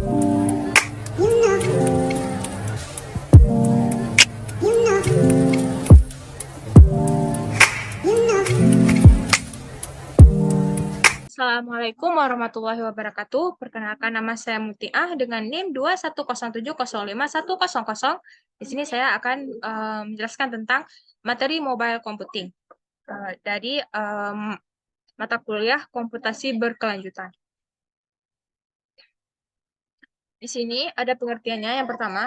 Assalamualaikum warahmatullahi wabarakatuh. Perkenalkan, nama saya Mutiah dengan NIM 210705100. Di sini saya akan menjelaskan tentang materi mobile computing dari mata kuliah komputasi berkelanjutan. Di sini ada pengertiannya. Yang pertama,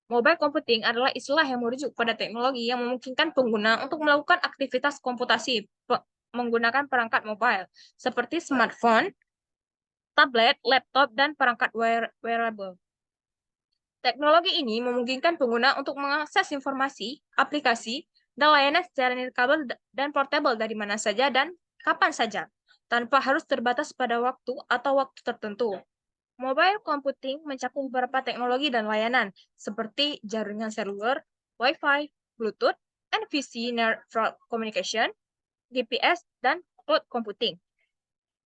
mobile computing adalah istilah yang merujuk pada teknologi yang memungkinkan pengguna untuk melakukan aktivitas komputasi menggunakan perangkat mobile seperti smartphone, tablet, laptop, dan perangkat wearable. Teknologi ini memungkinkan pengguna untuk mengakses informasi, aplikasi, dan layanan secara nirkabel dan portable dari mana saja dan kapan saja, tanpa harus terbatas pada waktu atau waktu tertentu. Mobile computing mencakup beberapa teknologi dan layanan, seperti jaringan seluler, Wi-Fi, Bluetooth, NVC Near-Field Communication, GPS, dan cloud computing,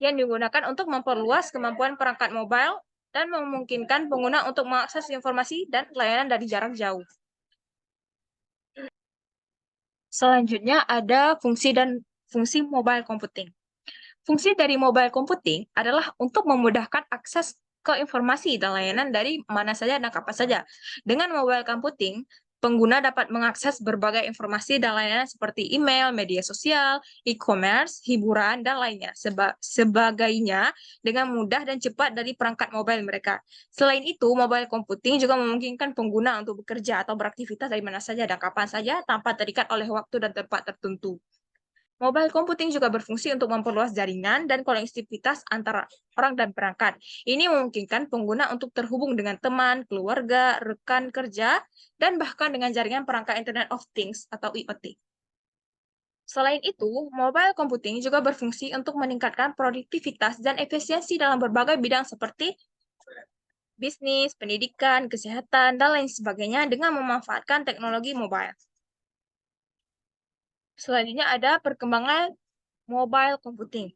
yang digunakan untuk memperluas kemampuan perangkat mobile dan memungkinkan pengguna untuk mengakses informasi dan layanan dari jarak jauh. Selanjutnya ada fungsi mobile computing. Fungsi dari mobile computing adalah untuk memudahkan akses ke informasi dan layanan dari mana saja dan kapan saja. Dengan mobile computing, pengguna dapat mengakses berbagai informasi dan layanan seperti email, media sosial, e-commerce, hiburan, dan lainnya sebagainya dengan mudah dan cepat dari perangkat mobile mereka. Selain itu, mobile computing juga memungkinkan pengguna untuk bekerja atau beraktivitas dari mana saja dan kapan saja tanpa terikat oleh waktu dan tempat tertentu. Mobile computing juga berfungsi untuk memperluas jaringan dan konektivitas antara orang dan perangkat. Ini memungkinkan pengguna untuk terhubung dengan teman, keluarga, rekan kerja, dan bahkan dengan jaringan perangkat Internet of Things atau IoT. Selain itu, mobile computing juga berfungsi untuk meningkatkan produktivitas dan efisiensi dalam berbagai bidang seperti bisnis, pendidikan, kesehatan, dan lain sebagainya dengan memanfaatkan teknologi mobile. Selanjutnya ada perkembangan mobile computing.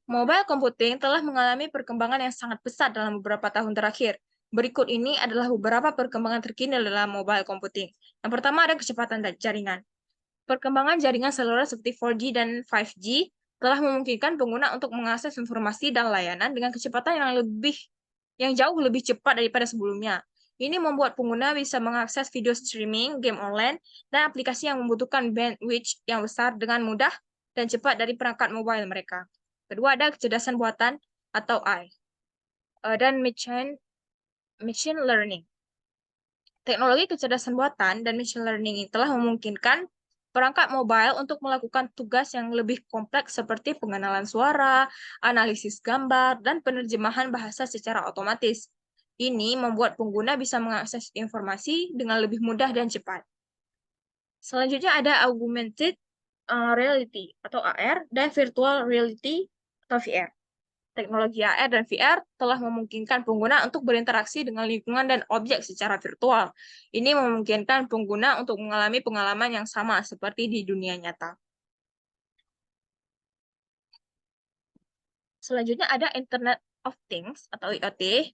Mobile computing telah mengalami perkembangan yang sangat pesat dalam beberapa tahun terakhir. Berikut ini adalah beberapa perkembangan terkini dalam mobile computing. Yang pertama ada kecepatan jaringan. Perkembangan jaringan seluler seperti 4G dan 5G telah memungkinkan pengguna untuk mengakses informasi dan layanan dengan kecepatan yang jauh lebih cepat daripada sebelumnya. Ini membuat pengguna bisa mengakses video streaming, game online, dan aplikasi yang membutuhkan bandwidth yang besar dengan mudah dan cepat dari perangkat mobile mereka. Kedua, ada kecerdasan buatan atau AI dan machine learning. Teknologi kecerdasan buatan dan machine learning telah memungkinkan perangkat mobile untuk melakukan tugas yang lebih kompleks seperti pengenalan suara, analisis gambar, dan penerjemahan bahasa secara otomatis. Ini membuat pengguna bisa mengakses informasi dengan lebih mudah dan cepat. Selanjutnya ada augmented reality atau AR dan virtual reality atau VR. Teknologi AR dan VR telah memungkinkan pengguna untuk berinteraksi dengan lingkungan dan objek secara virtual. Ini memungkinkan pengguna untuk mengalami pengalaman yang sama seperti di dunia nyata. Selanjutnya ada Internet of Things atau IoT.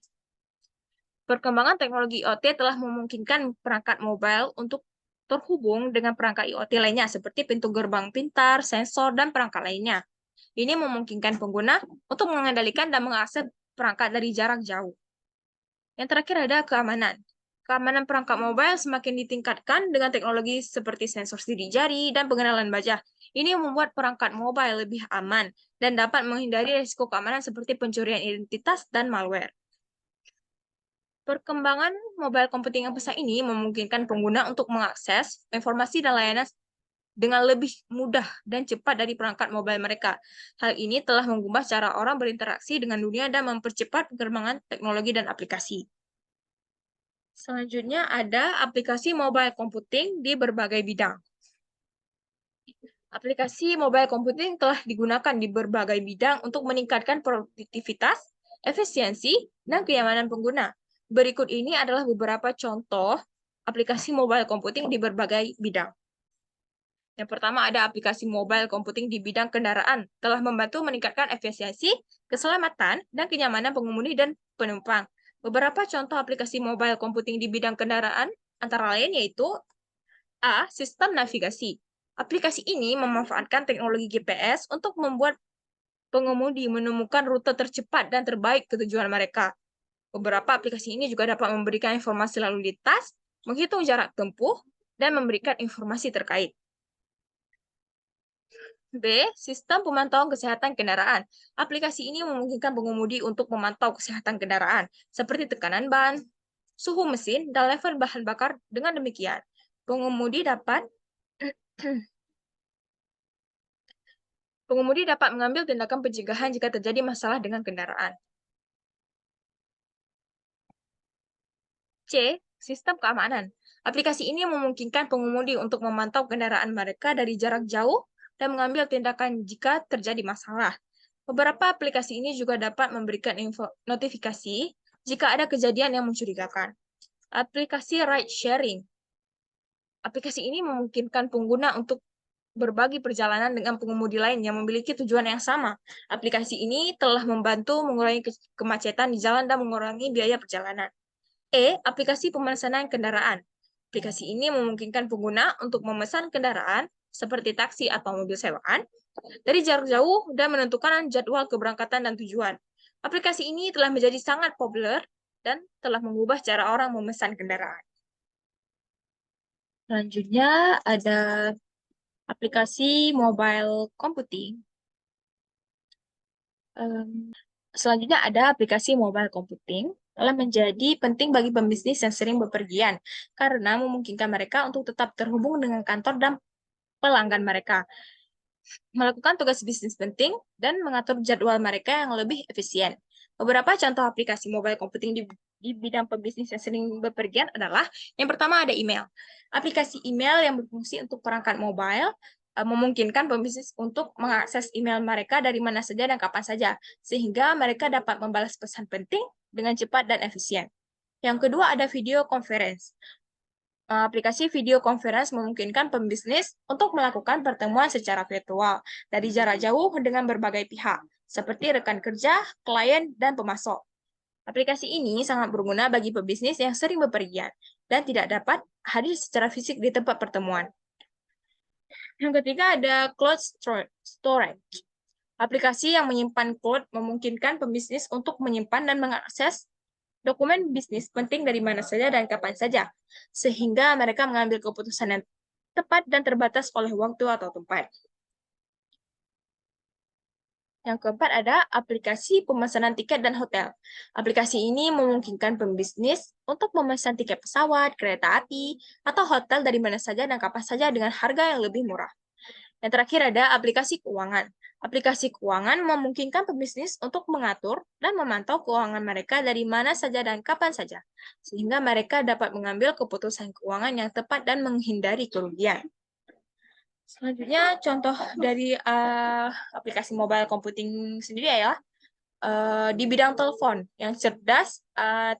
Perkembangan teknologi IoT telah memungkinkan perangkat mobile untuk terhubung dengan perangkat IoT lainnya seperti pintu gerbang pintar, sensor, dan perangkat lainnya. Ini memungkinkan pengguna untuk mengendalikan dan mengakses perangkat dari jarak jauh. Yang terakhir ada keamanan. Keamanan perangkat mobile semakin ditingkatkan dengan teknologi seperti sensor sidik jari dan pengenalan wajah. Ini membuat perangkat mobile lebih aman dan dapat menghindari risiko keamanan seperti pencurian identitas dan malware. Perkembangan mobile computing yang pesat ini memungkinkan pengguna untuk mengakses informasi dan layanan dengan lebih mudah dan cepat dari perangkat mobile mereka. Hal ini telah mengubah cara orang berinteraksi dengan dunia dan mempercepat perkembangan teknologi dan aplikasi. Selanjutnya ada aplikasi mobile computing di berbagai bidang. Aplikasi mobile computing telah digunakan di berbagai bidang untuk meningkatkan produktivitas, efisiensi, dan kenyamanan pengguna. Berikut ini adalah beberapa contoh aplikasi mobile computing di berbagai bidang. Yang pertama ada aplikasi mobile computing di bidang kendaraan, telah membantu meningkatkan efisiensi, keselamatan, dan kenyamanan pengemudi dan penumpang. Beberapa contoh aplikasi mobile computing di bidang kendaraan antara lain yaitu A. Sistem navigasi. Aplikasi ini memanfaatkan teknologi GPS untuk membuat pengemudi menemukan rute tercepat dan terbaik ke tujuan mereka. Beberapa aplikasi ini juga dapat memberikan informasi lalu lintas, menghitung jarak tempuh, dan memberikan informasi terkait. B. Sistem pemantauan kesehatan kendaraan. Aplikasi ini memungkinkan pengemudi untuk memantau kesehatan kendaraan, seperti tekanan ban, suhu mesin, dan level bahan bakar. Dengan demikian, pengemudi dapat mengambil tindakan pencegahan jika terjadi masalah dengan kendaraan. C. Sistem keamanan. Aplikasi ini memungkinkan pengemudi untuk memantau kendaraan mereka dari jarak jauh dan mengambil tindakan jika terjadi masalah. Beberapa aplikasi ini juga dapat memberikan notifikasi jika ada kejadian yang mencurigakan. Aplikasi ride sharing. Aplikasi ini memungkinkan pengguna untuk berbagi perjalanan dengan pengemudi lain yang memiliki tujuan yang sama. Aplikasi ini telah membantu mengurangi kemacetan di jalan dan mengurangi biaya perjalanan. E. Aplikasi pemesanan kendaraan. Aplikasi ini memungkinkan pengguna untuk memesan kendaraan seperti taksi atau mobil sewaan dari jarak jauh dan menentukan jadwal keberangkatan dan tujuan. Aplikasi ini telah menjadi sangat populer dan telah mengubah cara orang memesan kendaraan. Selanjutnya ada aplikasi mobile computing. Selanjutnya ada aplikasi mobile computing telah menjadi penting bagi pembisnis yang sering bepergian karena memungkinkan mereka untuk tetap terhubung dengan kantor dan pelanggan mereka, melakukan tugas bisnis penting, dan mengatur jadwal mereka yang lebih efisien. Beberapa contoh aplikasi mobile computing di bidang pembisnis yang sering bepergian adalah yang pertama ada email. Aplikasi email yang berfungsi untuk perangkat mobile memungkinkan pembisnis untuk mengakses email mereka dari mana saja dan kapan saja, sehingga mereka dapat membalas pesan penting dengan cepat dan efisien. Yang kedua ada video conference. Aplikasi video conference memungkinkan pembisnis untuk melakukan pertemuan secara virtual dari jarak jauh dengan berbagai pihak, seperti rekan kerja, klien, dan pemasok. Aplikasi ini sangat berguna bagi pebisnis yang sering bepergian dan tidak dapat hadir secara fisik di tempat pertemuan. Yang ketiga ada cloud storage. Aplikasi yang menyimpan cloud memungkinkan pembisnis untuk menyimpan dan mengakses dokumen bisnis penting dari mana saja dan kapan saja, sehingga mereka mengambil keputusan yang tepat dan terbatas oleh waktu atau tempat. Yang keempat ada aplikasi pemesanan tiket dan hotel. Aplikasi ini memungkinkan pembisnis untuk memesan tiket pesawat, kereta api, atau hotel dari mana saja dan kapan saja dengan harga yang lebih murah. Yang terakhir ada aplikasi keuangan. Aplikasi keuangan memungkinkan pebisnis untuk mengatur dan memantau keuangan mereka dari mana saja dan kapan saja, sehingga mereka dapat mengambil keputusan keuangan yang tepat dan menghindari kerugian. Selanjutnya, contoh dari aplikasi mobile computing sendiri adalah di bidang telepon yang cerdas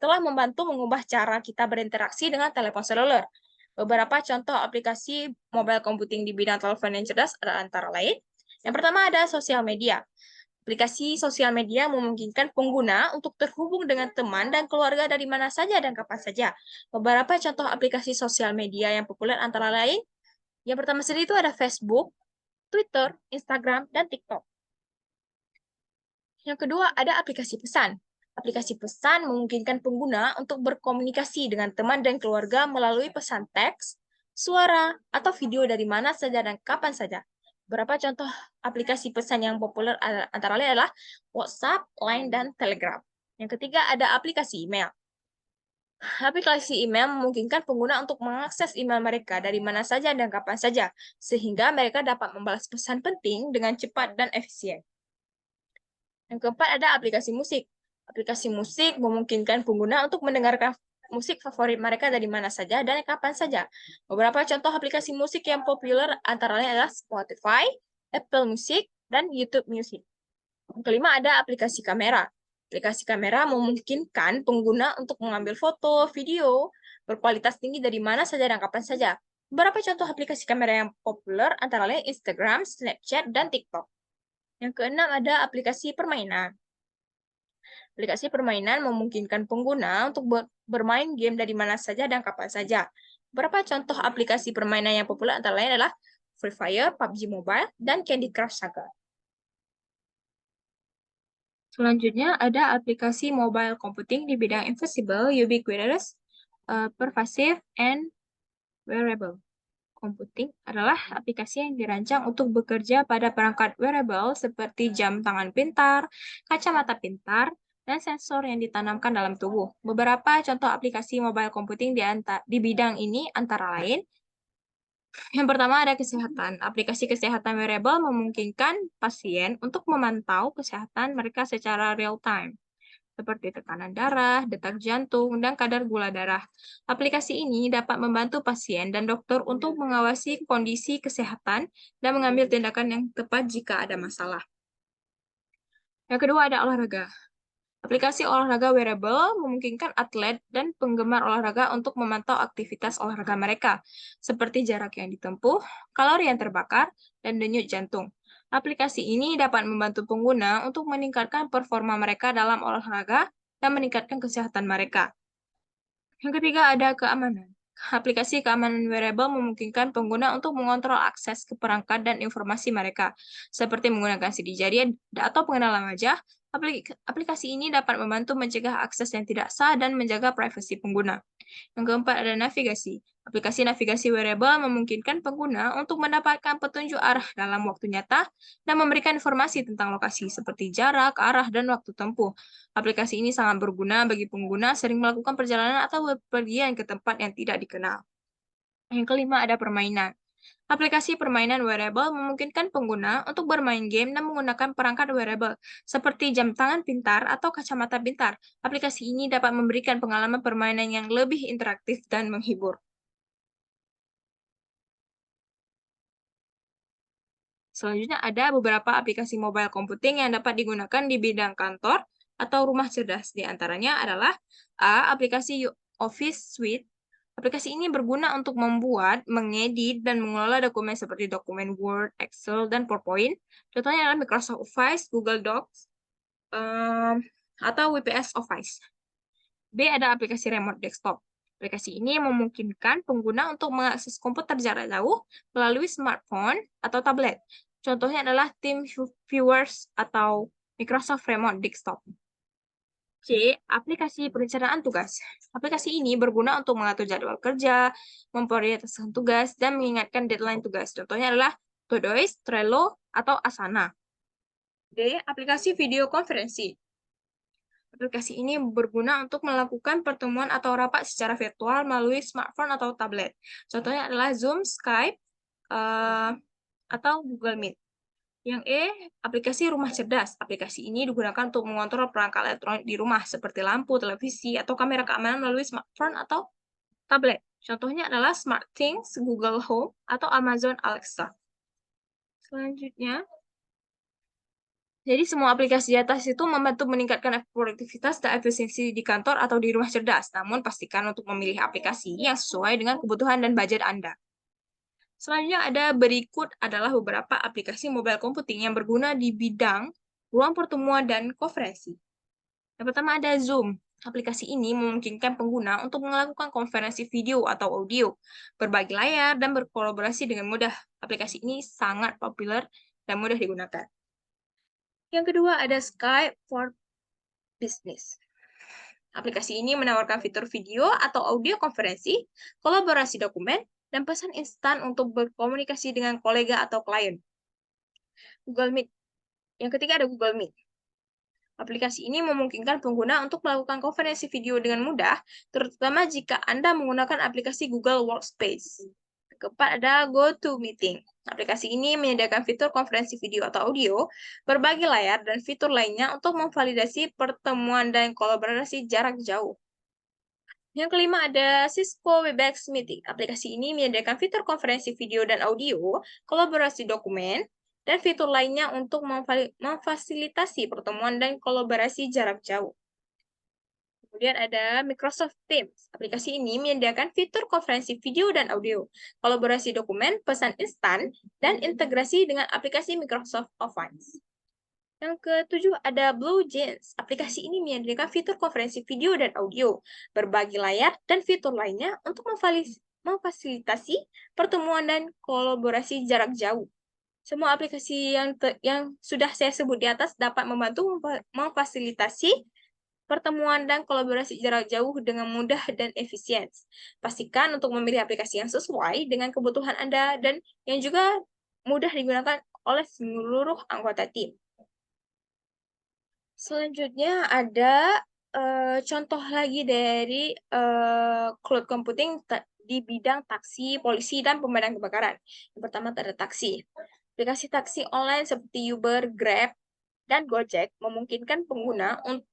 telah membantu mengubah cara kita berinteraksi dengan telepon seluler. Beberapa contoh aplikasi mobile computing di bidang telepon yang cerdas adalah antara lain. Yang pertama ada sosial media. Aplikasi sosial media memungkinkan pengguna untuk terhubung dengan teman dan keluarga dari mana saja dan kapan saja. Beberapa contoh aplikasi sosial media yang populer antara lain, yang pertama sendiri itu ada Facebook, Twitter, Instagram, dan TikTok. Yang kedua, ada aplikasi pesan. Aplikasi pesan memungkinkan pengguna untuk berkomunikasi dengan teman dan keluarga melalui pesan teks, suara, atau video dari mana saja dan kapan saja. Beberapa contoh aplikasi pesan yang populer antara lain adalah WhatsApp, Line, dan Telegram. Yang ketiga, ada aplikasi email. Aplikasi email memungkinkan pengguna untuk mengakses email mereka dari mana saja dan kapan saja, sehingga mereka dapat membalas pesan penting dengan cepat dan efisien. Yang keempat ada aplikasi musik. Aplikasi musik memungkinkan pengguna untuk mendengarkan musik favorit mereka dari mana saja dan kapan saja. Beberapa contoh aplikasi musik yang populer antara lain adalah Spotify, Apple Music, dan YouTube Music. Yang kelima ada aplikasi kamera. Aplikasi kamera memungkinkan pengguna untuk mengambil foto, video berkualitas tinggi dari mana saja dan kapan saja. Beberapa contoh aplikasi kamera yang populer antara lain Instagram, Snapchat, dan TikTok. Yang keenam ada aplikasi permainan. Aplikasi permainan memungkinkan pengguna untuk bermain game dari mana saja dan kapan saja. Beberapa contoh aplikasi permainan yang populer antara lain adalah Free Fire, PUBG Mobile, dan Candy Crush Saga. Selanjutnya ada aplikasi mobile computing di bidang invisible, ubiquitous, pervasive, and wearable. Computing adalah aplikasi yang dirancang untuk bekerja pada perangkat wearable seperti jam tangan pintar, kacamata pintar, dan sensor yang ditanamkan dalam tubuh. Beberapa contoh aplikasi mobile computing di bidang ini antara lain, yang pertama ada kesehatan. Aplikasi kesehatan wearable memungkinkan pasien untuk memantau kesehatan mereka secara real time, seperti tekanan darah, detak jantung, dan kadar gula darah. Aplikasi ini dapat membantu pasien dan dokter untuk mengawasi kondisi kesehatan dan mengambil tindakan yang tepat jika ada masalah. Yang kedua ada olahraga. Aplikasi olahraga wearable memungkinkan atlet dan penggemar olahraga untuk memantau aktivitas olahraga mereka, seperti jarak yang ditempuh, kalori yang terbakar, dan denyut jantung. Aplikasi ini dapat membantu pengguna untuk meningkatkan performa mereka dalam olahraga dan meningkatkan kesehatan mereka. Yang ketiga ada keamanan. Aplikasi keamanan wearable memungkinkan pengguna untuk mengontrol akses ke perangkat dan informasi mereka, seperti menggunakan sidik jari atau pengenalan wajah. Aplikasi ini dapat membantu mencegah akses yang tidak sah dan menjaga privasi pengguna. Yang keempat ada navigasi. Aplikasi navigasi wearable memungkinkan pengguna untuk mendapatkan petunjuk arah dalam waktu nyata dan memberikan informasi tentang lokasi seperti jarak, arah, dan waktu tempuh. Aplikasi ini sangat berguna bagi pengguna sering melakukan perjalanan atau bepergian ke tempat yang tidak dikenal. Yang kelima ada permainan. Aplikasi permainan wearable memungkinkan pengguna untuk bermain game dan menggunakan perangkat wearable, seperti jam tangan pintar atau kacamata pintar. Aplikasi ini dapat memberikan pengalaman permainan yang lebih interaktif dan menghibur. Selanjutnya ada beberapa aplikasi mobile computing yang dapat digunakan di bidang kantor atau rumah cerdas. Di antaranya adalah A. Aplikasi Office Suite. Aplikasi ini berguna untuk membuat, mengedit, dan mengelola dokumen seperti dokumen Word, Excel, dan PowerPoint. Contohnya adalah Microsoft Office, Google Docs, atau WPS Office. B. Ada aplikasi Remote Desktop. Aplikasi ini memungkinkan pengguna untuk mengakses komputer jarak jauh melalui smartphone atau tablet. Contohnya adalah TeamViewer atau Microsoft Remote Desktop. C. Aplikasi perencanaan tugas. Aplikasi ini berguna untuk mengatur jadwal kerja, memprioritaskan tugas, dan mengingatkan deadline tugas. Contohnya adalah Todoist, Trello, atau Asana. D. Aplikasi video konferensi. Aplikasi ini berguna untuk melakukan pertemuan atau rapat secara virtual melalui smartphone atau tablet. Contohnya adalah Zoom, Skype, atau Google Meet. Yang E, aplikasi rumah cerdas. Aplikasi ini digunakan untuk mengontrol perangkat elektronik di rumah, seperti lampu, televisi, atau kamera keamanan melalui smartphone atau tablet. Contohnya adalah SmartThings, Google Home, atau Amazon Alexa. Selanjutnya, jadi semua aplikasi di atas itu membantu meningkatkan produktivitas dan efisiensi di kantor atau di rumah cerdas. Namun pastikan untuk memilih aplikasi yang sesuai dengan kebutuhan dan budget Anda. Selanjutnya ada berikut adalah beberapa aplikasi mobile computing yang berguna di bidang ruang pertemuan dan konferensi. Yang pertama ada Zoom. Aplikasi ini memungkinkan pengguna untuk melakukan konferensi video atau audio, berbagi layar, dan berkolaborasi dengan mudah. Aplikasi ini sangat populer dan mudah digunakan. Yang kedua ada Skype for Business. Aplikasi ini menawarkan fitur video atau audio konferensi, kolaborasi dokumen, dan pesan instan untuk berkomunikasi dengan kolega atau klien. Google Meet. Yang ketiga ada Google Meet. Aplikasi ini memungkinkan pengguna untuk melakukan konferensi video dengan mudah, terutama jika Anda menggunakan aplikasi Google Workspace. Keempat ada GoToMeeting. Aplikasi ini menyediakan fitur konferensi video atau audio, berbagi layar, dan fitur lainnya untuk memvalidasi pertemuan dan kolaborasi jarak jauh. Yang kelima ada Cisco Webex Meeting. Aplikasi ini menyediakan fitur konferensi video dan audio, kolaborasi dokumen, dan fitur lainnya untuk memfasilitasi pertemuan dan kolaborasi jarak jauh. Kemudian ada Microsoft Teams. Aplikasi ini menyediakan fitur konferensi video dan audio, kolaborasi dokumen, pesan instan, dan integrasi dengan aplikasi Microsoft Office. Yang ketujuh ada Blue Jeans. Aplikasi ini menyediakan fitur konferensi video dan audio, berbagi layar, dan fitur lainnya untuk memfasilitasi pertemuan dan kolaborasi jarak jauh. Semua aplikasi yang sudah saya sebut di atas dapat membantu memfasilitasi pertemuan dan kolaborasi jarak jauh dengan mudah dan efisien. Pastikan untuk memilih aplikasi yang sesuai dengan kebutuhan Anda dan yang juga mudah digunakan oleh seluruh anggota tim. Selanjutnya ada contoh lagi dari cloud computing di bidang taksi, polisi, dan pemadam kebakaran. Yang pertama ada taksi. Aplikasi taksi online seperti Uber, Grab, dan Gojek memungkinkan pengguna untuk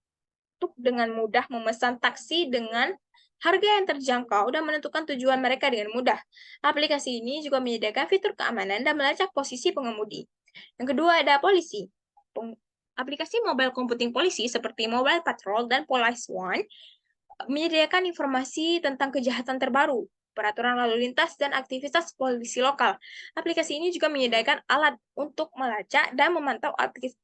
dengan mudah memesan taksi dengan harga yang terjangkau dan menentukan tujuan mereka dengan mudah. Aplikasi ini juga menyediakan fitur keamanan dan melacak posisi pengemudi. Yang kedua ada polisi. Aplikasi mobile computing polisi seperti Mobile Patrol dan Police One menyediakan informasi tentang kejahatan terbaru, peraturan lalu lintas, dan aktivitas polisi lokal. Aplikasi ini juga menyediakan alat untuk melacak dan memantau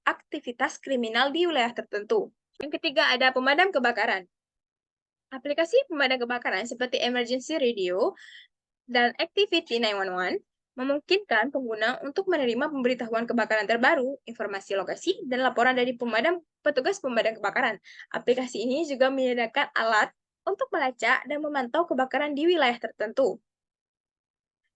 aktivitas kriminal di wilayah tertentu. Yang ketiga ada pemadam kebakaran. Aplikasi pemadam kebakaran seperti Emergency Radio dan Activity 911 memungkinkan pengguna untuk menerima pemberitahuan kebakaran terbaru, informasi lokasi, dan laporan dari petugas pemadam kebakaran. Aplikasi ini juga menyediakan alat untuk melacak dan memantau kebakaran di wilayah tertentu.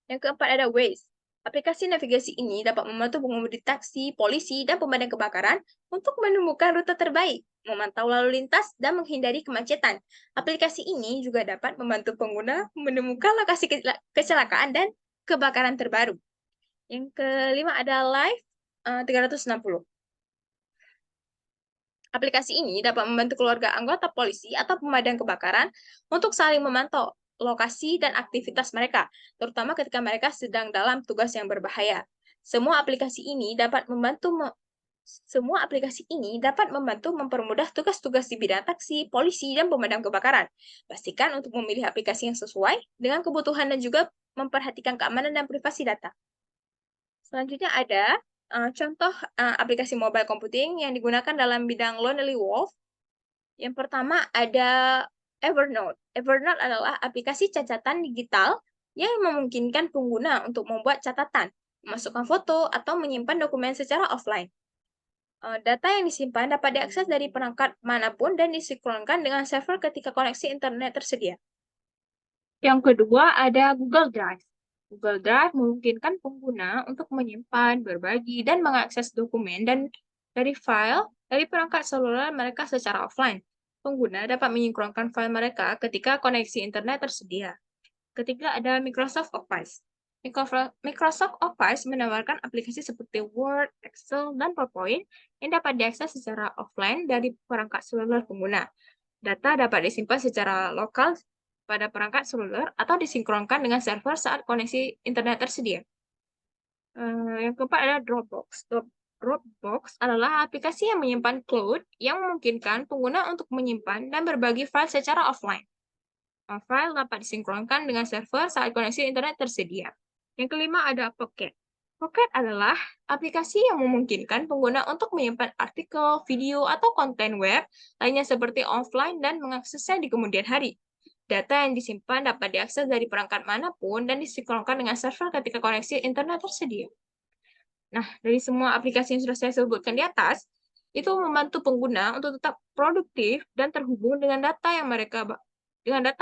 Yang keempat ada Waze. Aplikasi navigasi ini dapat membantu pengemudi taksi, polisi, dan pemadam kebakaran untuk menemukan rute terbaik, memantau lalu lintas, dan menghindari kemacetan. Aplikasi ini juga dapat membantu pengguna menemukan lokasi kecelakaan dan kebakaran terbaru. Yang kelima ada Live 360. Aplikasi ini dapat membantu keluarga anggota polisi atau pemadam kebakaran untuk saling memantau lokasi dan aktivitas mereka, terutama ketika mereka sedang dalam tugas yang berbahaya. Semua aplikasi ini dapat membantu mempermudah tugas-tugas di bidang taksi, polisi, dan pemadam kebakaran. Pastikan untuk memilih aplikasi yang sesuai dengan kebutuhan dan juga memperhatikan keamanan dan privasi data. Selanjutnya ada contoh aplikasi mobile computing yang digunakan dalam bidang Lonely Wolf. Yang pertama ada Evernote. Evernote adalah aplikasi catatan digital yang memungkinkan pengguna untuk membuat catatan, memasukkan foto, atau menyimpan dokumen secara offline. Data yang disimpan dapat diakses dari perangkat manapun dan disinkronkan dengan server ketika koneksi internet tersedia. Yang kedua ada Google Drive. Google Drive memungkinkan pengguna untuk menyimpan, berbagi, dan mengakses dokumen dari file dari perangkat seluler mereka secara offline. Pengguna dapat menyinkronkan file mereka ketika koneksi internet tersedia. Ketiga ada Microsoft Office. Microsoft Office menawarkan aplikasi seperti Word, Excel, dan PowerPoint yang dapat diakses secara offline dari perangkat seluler pengguna. Data dapat disimpan secara lokal pada perangkat seluler atau disinkronkan dengan server saat koneksi internet tersedia. Yang keempat adalah Dropbox. Dropbox adalah aplikasi yang menyimpan cloud yang memungkinkan pengguna untuk menyimpan dan berbagi file secara offline. File dapat disinkronkan dengan server saat koneksi internet tersedia. Yang kelima ada Pocket. Pocket adalah aplikasi yang memungkinkan pengguna untuk menyimpan artikel, video, atau konten web lainnya seperti offline dan mengaksesnya di kemudian hari. Data yang disimpan dapat diakses dari perangkat manapun dan disinkronkan dengan server ketika koneksi internet tersedia. Nah, dari semua aplikasi yang sudah saya sebutkan di atas, itu membantu pengguna untuk tetap produktif dan terhubung dengan data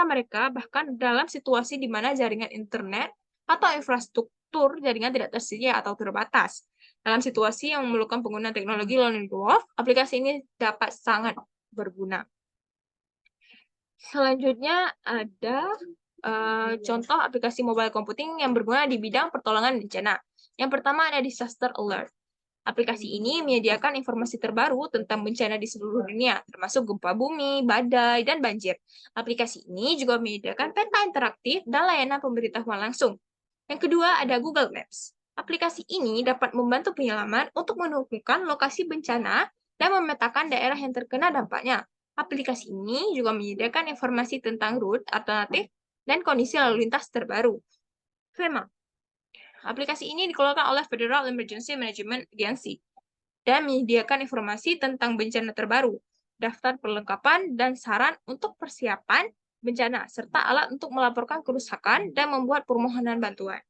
mereka bahkan dalam situasi di mana jaringan internet atau infrastruktur jaringan tidak tersedia atau terbatas. Dalam situasi yang memerlukan penggunaan teknologi Lonely Wolf, aplikasi ini dapat sangat berguna. Selanjutnya ada contoh aplikasi mobile computing yang berguna di bidang pertolongan bencana. Yang pertama ada Disaster Alert. Aplikasi ini menyediakan informasi terbaru tentang bencana di seluruh dunia, termasuk gempa bumi, badai, dan banjir. Aplikasi ini juga menyediakan peta interaktif dan layanan pemberitahuan langsung. Yang kedua ada Google Maps. Aplikasi ini dapat membantu penyelamat untuk menemukan lokasi bencana dan memetakan daerah yang terkena dampaknya. Aplikasi ini juga menyediakan informasi tentang rute alternatif dan kondisi lalu lintas terbaru. FEMA. Aplikasi ini dikeluarkan oleh Federal Emergency Management Agency dan menyediakan informasi tentang bencana terbaru, daftar perlengkapan, dan saran untuk persiapan bencana, serta alat untuk melaporkan kerusakan dan membuat permohonan bantuan.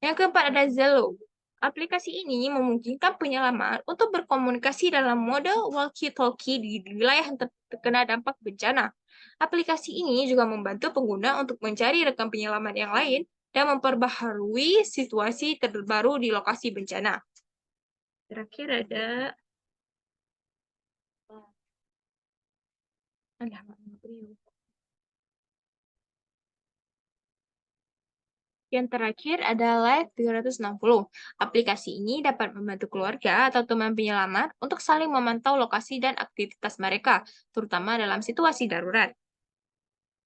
Yang keempat ada Zello. Aplikasi ini memungkinkan penyelamat untuk berkomunikasi dalam mode walkie-talkie di wilayah yang terkena dampak bencana. Aplikasi ini juga membantu pengguna untuk mencari rekan penyelamat yang lain dan memperbaharui situasi terbaru di lokasi bencana. Terakhir ada yang terakhir adalah Live 360. Aplikasi ini dapat membantu keluarga atau teman penyelamat untuk saling memantau lokasi dan aktivitas mereka, terutama dalam situasi darurat.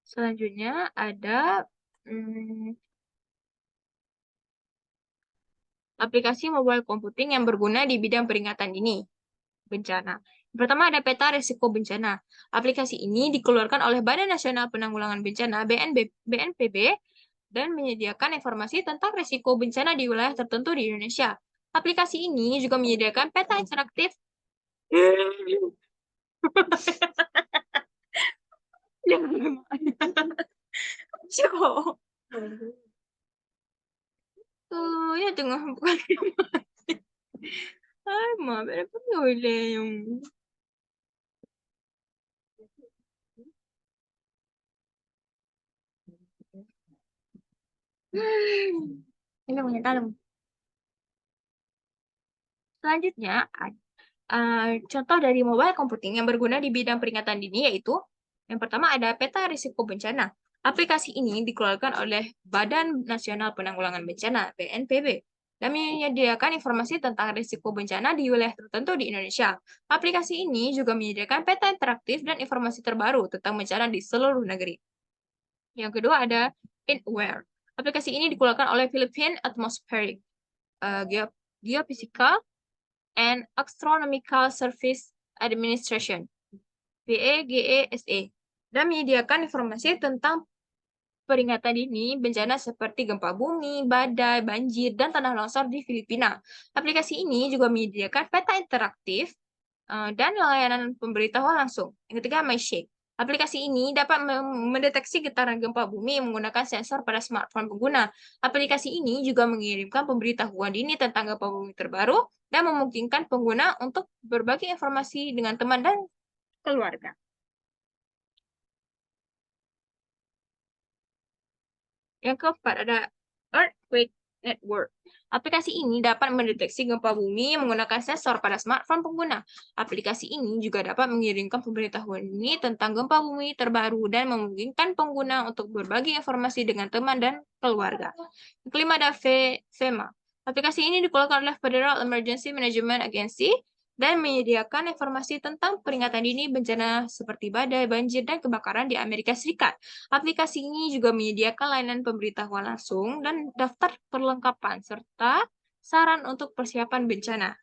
Selanjutnya ada aplikasi mobile computing yang berguna di bidang peringatan dini bencana. Pertama ada peta risiko bencana. Aplikasi ini dikeluarkan oleh Badan Nasional Penanggulangan Bencana BNPB dan menyediakan informasi tentang risiko bencana di wilayah tertentu di Indonesia. Aplikasi ini juga menyediakan peta interaktif. Ya tengah bukan. Ay, madre, pues no leo. Ini punya dalam. Selanjutnya, contoh dari mobile computing yang berguna di bidang peringatan dini yaitu yang pertama ada peta risiko bencana. Aplikasi ini dikeluarkan oleh Badan Nasional Penanggulangan Bencana (BNPB) dan menyediakan informasi tentang risiko bencana di wilayah tertentu di Indonesia. Aplikasi ini juga menyediakan peta interaktif dan informasi terbaru tentang bencana di seluruh negeri. Yang kedua ada InAware. Aplikasi ini dikeluarkan oleh Philippine Atmospheric Geophysical and Astronomical Service Administration (PEGESE) dan menyediakan informasi tentang peringatan dini bencana seperti gempa bumi, badai, banjir, dan tanah longsor di Filipina. Aplikasi ini juga menyediakan peta interaktif dan layanan pemberitahuan langsung. Yang ketiga, MyShake. Aplikasi ini dapat mendeteksi getaran gempa bumi menggunakan sensor pada smartphone pengguna. Aplikasi ini juga mengirimkan pemberitahuan dini tentang gempa bumi terbaru dan memungkinkan pengguna untuk berbagi informasi dengan teman dan keluarga. Yang keempat ada Earthquake Network. Aplikasi ini dapat mendeteksi gempa bumi menggunakan sensor pada smartphone pengguna. Aplikasi ini juga dapat mengirimkan pemberitahuan ini tentang gempa bumi terbaru dan memungkinkan pengguna untuk berbagi informasi dengan teman dan keluarga. Yang kelima ada FEMA. Aplikasi ini dikeluarkan oleh Federal Emergency Management Agency dan menyediakan informasi tentang peringatan dini bencana seperti badai, banjir, dan kebakaran di Amerika Serikat. Aplikasi ini juga menyediakan layanan pemberitahuan langsung dan daftar perlengkapan, serta saran untuk persiapan bencana.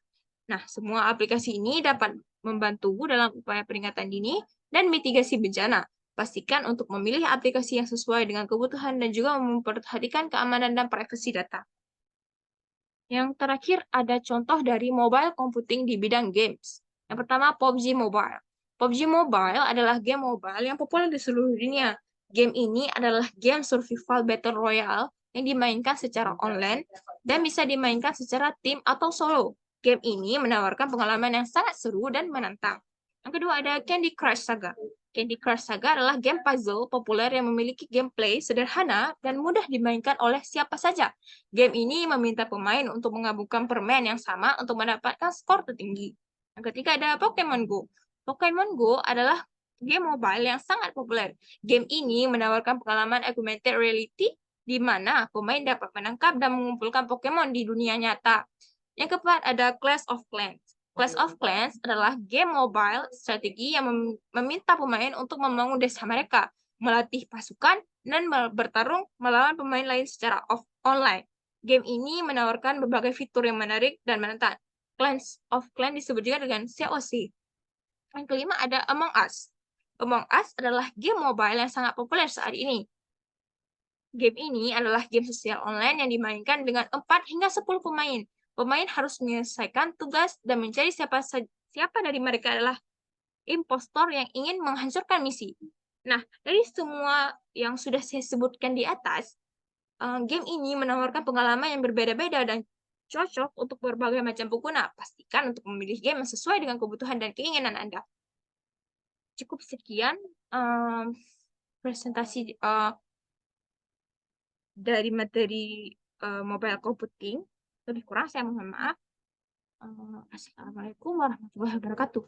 Nah, semua aplikasi ini dapat membantu dalam upaya peringatan dini dan mitigasi bencana. Pastikan untuk memilih aplikasi yang sesuai dengan kebutuhan dan juga memperhatikan keamanan dan privasi data. Yang terakhir ada contoh dari mobile computing di bidang games. Yang pertama, PUBG Mobile. PUBG Mobile adalah game mobile yang populer di seluruh dunia. Game ini adalah game survival battle royale yang dimainkan secara online dan bisa dimainkan secara tim atau solo. Game ini menawarkan pengalaman yang sangat seru dan menantang. Yang kedua ada Candy Crush Saga. Candy Crush Saga adalah game puzzle populer yang memiliki gameplay sederhana dan mudah dimainkan oleh siapa saja. Game ini meminta pemain untuk menggabungkan permen yang sama untuk mendapatkan skor tertinggi. Yang ketiga ada Pokemon Go. Pokemon Go adalah game mobile yang sangat populer. Game ini menawarkan pengalaman augmented reality di mana pemain dapat menangkap dan mengumpulkan Pokemon di dunia nyata. Yang keempat ada Clash of Clans. Clash of Clans adalah game mobile strategi yang meminta pemain untuk membangun desa mereka, melatih pasukan, dan bertarung melawan pemain lain secara online. Game ini menawarkan berbagai fitur yang menarik dan menantang. Clash of Clans disebut juga dengan COC. Yang kelima ada Among Us. Among Us adalah game mobile yang sangat populer saat ini. Game ini adalah game sosial online yang dimainkan dengan 4 hingga 10 pemain. Pemain harus menyelesaikan tugas dan mencari siapa dari mereka adalah impostor yang ingin menghancurkan misi. Nah, dari semua yang sudah saya sebutkan di atas, game ini menawarkan pengalaman yang berbeda-beda dan cocok untuk berbagai macam pengguna. Pastikan untuk memilih game yang sesuai dengan kebutuhan dan keinginan Anda. Cukup sekian presentasi dari materi mobile computing. Lebih kurang saya mohon maaf. Assalamualaikum warahmatullahi wabarakatuh.